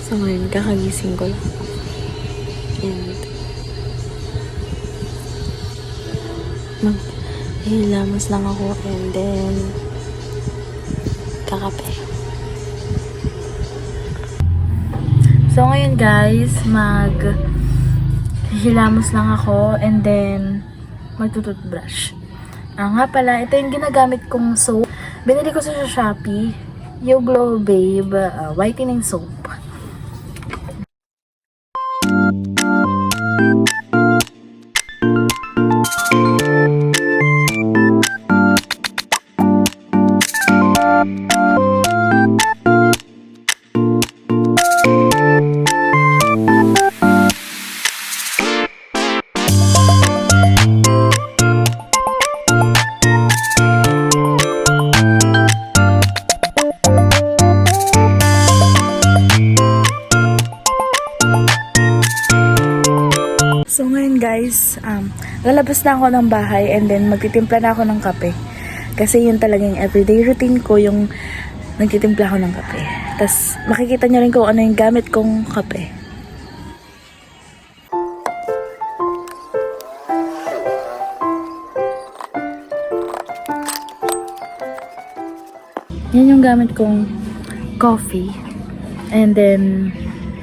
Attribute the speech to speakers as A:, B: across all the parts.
A: So ngayon, kakagising ko lang. And maghilamos lang ako and then kakape. So ngayon guys, maghilamos lang ako and then magtututbrush. Nga pala, ito yung ginagamit kong soap. Binili ko sa Shopee, yung Glow Babe whitening soap. So ngayon guys, lalabas na ako ng bahay and then magtitimpla na ako ng kape. Kasi yun talagang everyday routine ko, yung nagtitimpla ako ng kape. Tapos makikita nyo rin kung ano yung gamit kong kape. Yan yung gamit kong coffee. And then,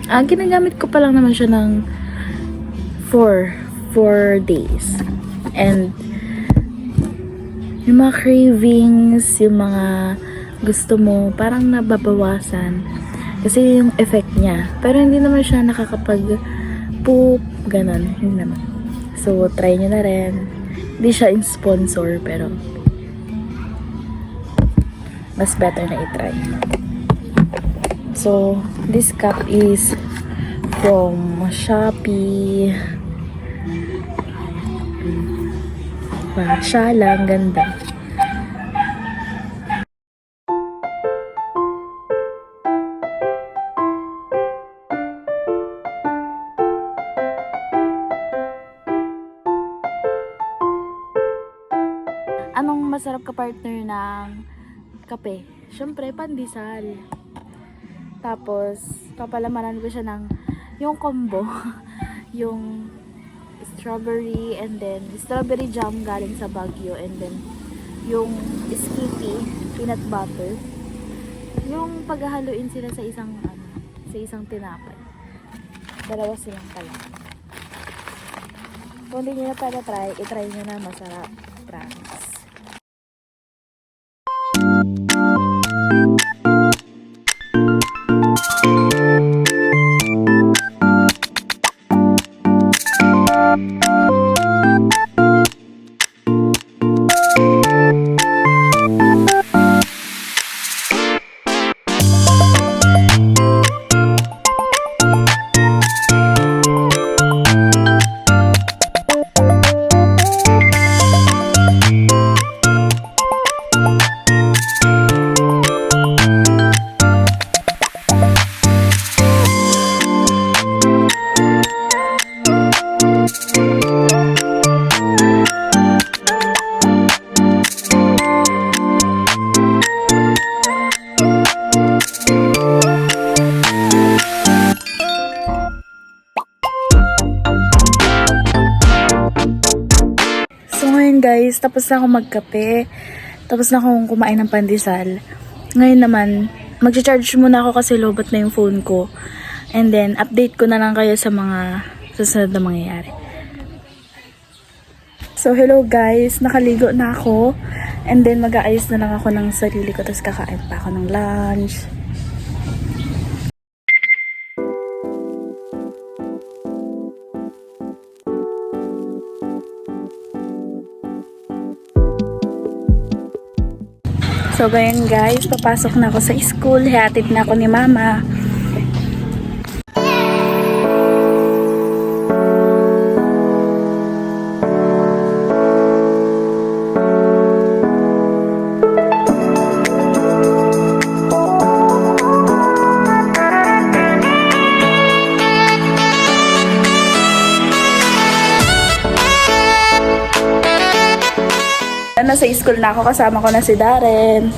A: ginagamit ko pa lang naman siya ng 4 days. And yung mga cravings, yung mga gusto mo, parang nababawasan. Kasi yung effect niya. Pero hindi naman siya nakakapag-poop, ganon. Hindi naman. So, try nyo na rin. Hindi siya in sponsor, pero mas better na i-try. So, this cup is from Shopee. Siya lang, ganda. Anong masarap ka partner ng kape? Syempre, pandesal. Tapos, papalamanan ko siya ng yung combo. Yung strawberry and then strawberry jam galing sa Baguio and then yung Skippy peanut butter. Yung paghahaluin sila sa isang tinapay. Dalawa silang pala. Kung hindi nyo na pala try, itry nyo na, masarap. Promise. Guys, tapos na ako magkape, tapos na akong kumain ng pandesal. Ngayon naman, mag-charge muna ako kasi lobot na yung phone ko. And then, update ko na lang kayo sa mga susunod na mangyayari. So, hello guys, nakaligo na ako. And then, mag-aayos na lang ako ng sarili ko, tapos kakain pa ako ng lunch. So, ganyan guys, papasok na ako sa school. Hatid na ako ni mama. Nasa school na ako, kasama ko na si Darren.